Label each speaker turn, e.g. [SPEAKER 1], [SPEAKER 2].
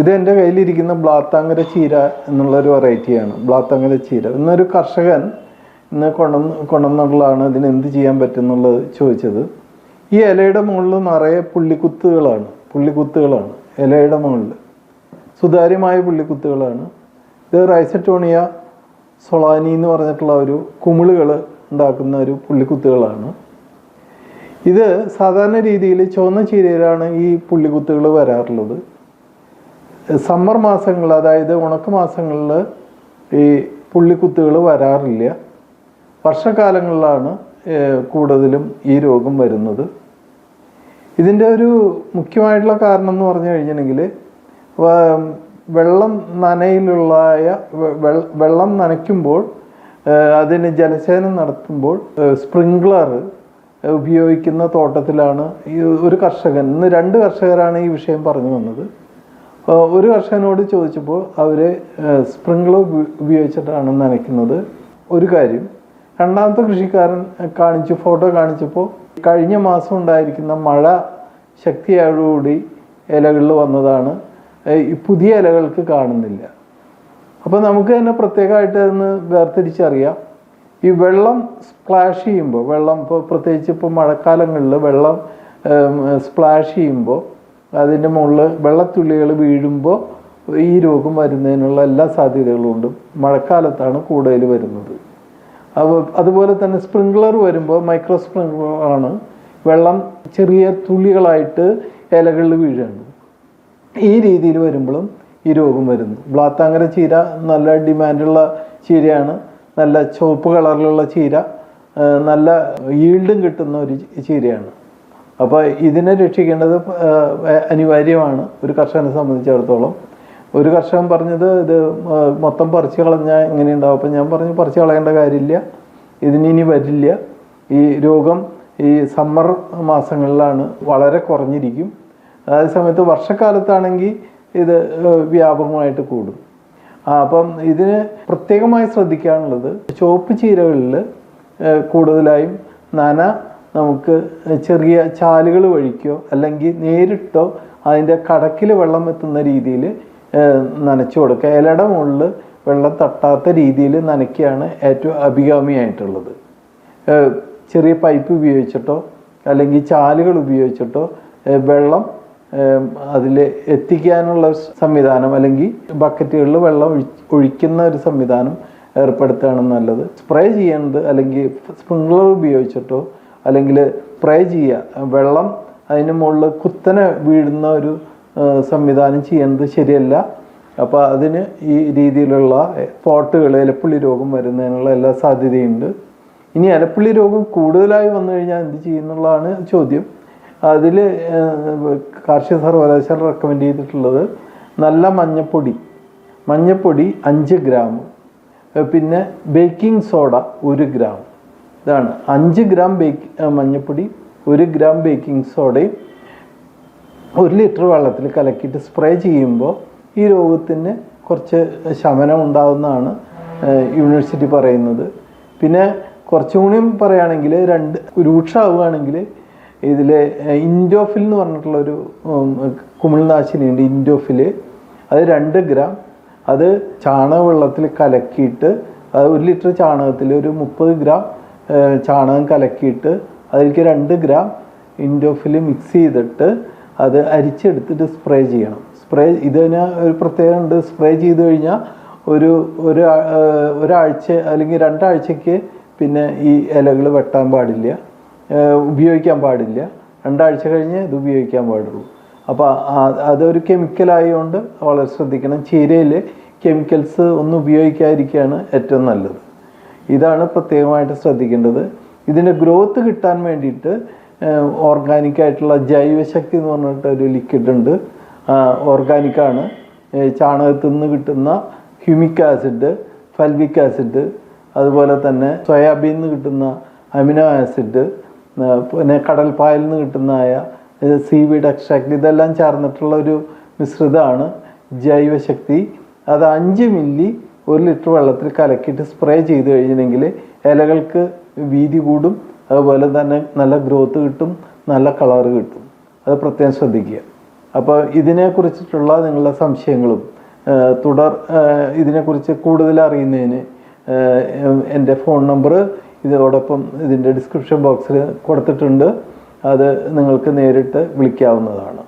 [SPEAKER 1] ഇത് എൻ്റെ കയ്യിലിരിക്കുന്ന ബ്ലാത്താങ്കര ചീര എന്നുള്ളൊരു വെറൈറ്റിയാണ്. ബ്ലാത്താങ്കര ചീര ഇന്നൊരു കർഷകൻ ഇന്ന് കൊണ്ടുവന്നുള്ളതാണ് ഇതിന് എന്ത് ചെയ്യാൻ പറ്റുമെന്നുള്ളത് ചോദിച്ചത്. ഈ ഇലയുടെ മുകളിൽ നിറയെ പുള്ളിക്കുത്തുകളാണ് ഇലയുടെ മുകളിൽ സുതാര്യമായ പുള്ളിക്കുത്തുകളാണ്. ഇത് റൈസറ്റോണിയ സൊളാനി എന്ന് പറഞ്ഞിട്ടുള്ള ഒരു കുമിളുകൾ ഉണ്ടാക്കുന്ന ഒരു പുള്ളിക്കുത്തുകളാണ്. ഇത് സാധാരണ രീതിയിൽ ചുവന്ന ചീരയിലാണ് ഈ പുള്ളിക്കുത്തുകൾ വരാറുള്ളത്. സമ്മർ മാസങ്ങൾ, അതായത് ഉണക്ക മാസങ്ങളിൽ ഈ പുള്ളിക്കുത്തുകൾ വരാറില്ല. വർഷക്കാലങ്ങളിലാണ് കൂടുതലും ഈ രോഗം വരുന്നത്. ഇതിൻ്റെ ഒരു മുഖ്യമായിട്ടുള്ള കാരണം എന്ന് പറഞ്ഞു കഴിഞ്ഞിട്ടുണ്ടെങ്കിൽ വെള്ളം നനയ്ക്കുമ്പോൾ അതിന് ജലസേചനം നടത്തുമ്പോൾ സ്പ്രിങ്ക്ലർ ഉപയോഗിക്കുന്ന തോട്ടത്തിലാണ് ഈ ഒരു കർഷകൻ, ഇന്ന് 2 കർഷകരാണ് ഈ വിഷയം പറഞ്ഞു വന്നത്. ഒരു കർഷകനോട് ചോദിച്ചപ്പോൾ അവർ സ്പ്രിങ്ക്ലർ ഉപയോഗിച്ചിട്ടാണ് നനയ്ക്കുന്നത് ഒരു കാര്യം. രണ്ടാമത്തെ കൃഷിക്കാരൻ ഫോട്ടോ കാണിച്ചപ്പോൾ കഴിഞ്ഞ മാസം ഉണ്ടായിരിക്കുന്ന മഴ ശക്തിയോടുകൂടി ഇലകളിൽ വന്നതാണ്, ഈ പുതിയ ഇലകൾക്ക് കാണുന്നില്ല. അപ്പോൾ നമുക്ക് തന്നെ പ്രത്യേകമായിട്ട് അതൊന്ന് വേർതിരിച്ചറിയാം. ഈ വെള്ളം സ്പ്ലാഷ് ചെയ്യുമ്പോൾ, ഇപ്പോൾ പ്രത്യേകിച്ച് ഇപ്പോൾ മഴക്കാലങ്ങളിൽ വെള്ളം സ്പ്ലാഷ് ചെയ്യുമ്പോൾ അതിൻ്റെ മുകളിൽ വെള്ളത്തുള്ളികൾ വീഴുമ്പോൾ ഈ രോഗം വരുന്നതിനുള്ള എല്ലാ സാധ്യതകളും ഉണ്ട്. മഴക്കാലത്താണ് കൂടുതൽ വരുന്നത്. അതുപോലെ തന്നെ സ്പ്രിങ്ക്ലർ വരുമ്പോൾ മൈക്രോ സ്പ്രിങ്ക്ലറാണ്, വെള്ളം ചെറിയ തുള്ളികളായിട്ട് ഇലകളിൽ വീഴുന്നത്. ഈ രീതിയിൽ വരുമ്പോഴും ഈ രോഗം വരുന്നു. ബ്ലാത്താങ്കര ചീര നല്ല ഡിമാൻഡുള്ള ചീരയാണ്. നല്ല ചുവപ്പ് കളറിലുള്ള ചീര, നല്ല ഈൽഡും കിട്ടുന്ന ഒരു ചീരയാണ്. അപ്പോൾ ഇതിനെ രക്ഷിക്കേണ്ടത് അനിവാര്യമാണ് ഒരു കർഷകനെ സംബന്ധിച്ചിടത്തോളം. ഒരു കർഷകൻ പറഞ്ഞത് ഇത് മൊത്തം പറിച്ച് കളഞ്ഞാൽ എങ്ങനെയുണ്ടാവും. അപ്പം ഞാൻ പറഞ്ഞു പറിച്ച് കളയേണ്ട കാര്യമില്ല, ഇതിനി വരില്ല. ഈ രോഗം ഈ സമ്മർ മാസങ്ങളിലാണ് വളരെ കുറഞ്ഞിരിക്കും. അതേ സമയത്ത് വർഷക്കാലത്താണെങ്കിൽ ഇത് വ്യാപകമായിട്ട് കൂടും. അപ്പം ഇതിന് പ്രത്യേകമായി ശ്രദ്ധിക്കാനുള്ളത് ചുവപ്പ് ചീരകളിൽ കൂടുതലായും നമുക്ക് ചെറിയ ചാലുകൾ വഴിക്കോ അല്ലെങ്കിൽ നേരിട്ടോ അതിൻ്റെ കടക്കിൽ വെള്ളം എത്തുന്ന രീതിയിൽ നനച്ചു കൊടുക്കുക. ഇലയുടെ മുകളിൽ വെള്ളം തട്ടാത്ത രീതിയിൽ നനയ്ക്കുകയാണ് ഏറ്റവും അഭികാമ്യമായിട്ടുള്ളത്. ചെറിയ പൈപ്പ് ഉപയോഗിച്ചിട്ടോ അല്ലെങ്കിൽ ചാലുകൾ ഉപയോഗിച്ചിട്ടോ വെള്ളം അതിൽ എത്തിക്കാനുള്ള സംവിധാനം, അല്ലെങ്കിൽ ബക്കറ്റുകളിൽ വെള്ളം ഒഴിക്കുന്ന ഒരു സംവിധാനം ഏർപ്പെടുത്തുകയാണ് നല്ലത്. സ്പ്രേ ചെയ്യേണ്ടത് അല്ലെങ്കിൽ സ്പ്രിങ്ക്ലർ ഉപയോഗിച്ചിട്ടോ അല്ലെങ്കിൽ സ്പ്രേ ചെയ്യുക, വെള്ളം അതിന് മുകളിൽ കുത്തനെ വീഴുന്ന ഒരു സംവിധാനം ചെയ്യുന്നത് ശരിയല്ല. അപ്പോൾ അതിന് ഈ രീതിയിലുള്ള പോട്ടുകൾ ഇലപ്പുള്ളി രോഗം വരുന്നതിനുള്ള എല്ലാ സാധ്യതയുണ്ട്. ഇനി ഇലപ്പുള്ളി രോഗം കൂടുതലായി വന്നു കഴിഞ്ഞാൽ എന്ത് ചെയ്യുന്നുള്ളതാണ് ചോദ്യം. അതിൽ കാർഷിക സർവകലാശാല റെക്കമെൻഡ് ചെയ്തിട്ടുള്ളത് നല്ല മഞ്ഞപ്പൊടി 5 ഗ്രാം, പിന്നെ ബേക്കിംഗ് സോഡ 1 ഗ്രാം. ഇതാണ് 5 ഗ്രാം മഞ്ഞപ്പൊടി, 1 ഗ്രാം ബേക്കിംഗ് സോഡയും 1 ലിറ്റർ വെള്ളത്തിൽ കലക്കിയിട്ട് സ്പ്രേ ചെയ്യുമ്പോൾ ഈ രോഗത്തിന് കുറച്ച് ശമനം ഉണ്ടാകുന്നതാണ് യൂണിവേഴ്സിറ്റി പറയുന്നത്. പിന്നെ കുറച്ചും കൂടിയും പറയുകയാണെങ്കിൽ രൂക്ഷമാവുകയാണെങ്കിൽ ഇതിൽ ഇൻഡോഫിൽ എന്ന് പറഞ്ഞിട്ടുള്ളൊരു കുമിൾനാശിനിയുണ്ട്, ഇൻഡോഫിൽ. അത് 2 ഗ്രാം, അത് ചാണകവെള്ളത്തിൽ കലക്കിയിട്ട്, അത് 1 ലിറ്റർ ചാണകത്തിൽ ഒരു 30 ഗ്രാം ചാണകം കലക്കിയിട്ട് അതിലേക്ക് 2 ഗ്രാം ഇൻഡോഫിൽ മിക്സ് ചെയ്തിട്ട് അത് അരിച്ചെടുത്തിട്ട് സ്പ്രേ ചെയ്യണം. ഇതിന് ഒരു പ്രത്യേകത ഉണ്ട്. സ്പ്രേ ചെയ്ത് കഴിഞ്ഞാൽ ഒരാഴ്ച അല്ലെങ്കിൽ 2 ആഴ്ചയ്ക്ക് പിന്നെ ഈ ഇലകൾ വെട്ടാൻ പാടില്ല, ഉപയോഗിക്കാൻ പാടില്ല. 2 ആഴ്ച കഴിഞ്ഞ് ഇത് ഉപയോഗിക്കാൻ പാടുള്ളൂ. അപ്പോൾ അതൊരു കെമിക്കലായതുകൊണ്ട് വളരെ ശ്രദ്ധിക്കണം. ചീരയിൽ കെമിക്കൽസ് ഒന്നും ഉപയോഗിക്കാതിരിക്കുകയാണ് ഏറ്റവും നല്ലത്. ഇതാണ് പ്രത്യേകമായിട്ട് ശ്രദ്ധിക്കേണ്ടത്. ഇതിൻ്റെ ഗ്രോത്ത് കിട്ടാൻ വേണ്ടിയിട്ട് ഓർഗാനിക്കായിട്ടുള്ള ജൈവശക്തി എന്ന് പറഞ്ഞിട്ട് ഒരു ലിക്വിഡ് ഉണ്ട്, ഓർഗാനിക്കാണ്. ചാണകത്തിൽ നിന്ന് കിട്ടുന്ന ഹ്യൂമിക് ആസിഡ്, ഫൽവിക് ആസിഡ്, അതുപോലെ തന്നെ സോയാബീനിൽ നിന്ന് കിട്ടുന്ന അമിനോ ആസിഡ്, പിന്നെ കടൽപ്പായൽ നിന്ന് കിട്ടുന്നതായ സീവീഡ് എക്സ്ട്രാക്ട്, ഇതെല്ലാം ചേർന്നിട്ടുള്ള ഒരു മിശ്രിതമാണ് ജൈവശക്തി. അത് 5 മില്ലി 1 ലിറ്റർ വെള്ളത്തിൽ കലക്കിയിട്ട് സ്പ്രേ ചെയ്ത് കഴിഞ്ഞിട്ടുണ്ടെങ്കിൽ ഇലകൾക്ക് വീതി കൂടും, അതുപോലെ തന്നെ നല്ല ഗ്രോത്ത് കിട്ടും, നല്ല കളറ് കിട്ടും. അത് പ്രത്യേകം ശ്രദ്ധിക്കുക. അപ്പോൾ ഇതിനെക്കുറിച്ചിട്ടുള്ള നിങ്ങളുടെ സംശയങ്ങളും ഇതിനെക്കുറിച്ച് കൂടുതൽ അറിയുന്നതിന് എൻ്റെ ഫോൺ നമ്പർ ഇതോടൊപ്പം ഇതിൻ്റെ ഡിസ്ക്രിപ്ഷൻ ബോക്സിൽ കൊടുത്തിട്ടുണ്ട്. അത് നിങ്ങൾക്ക് നേരിട്ട് വിളിക്കാവുന്നതാണ്.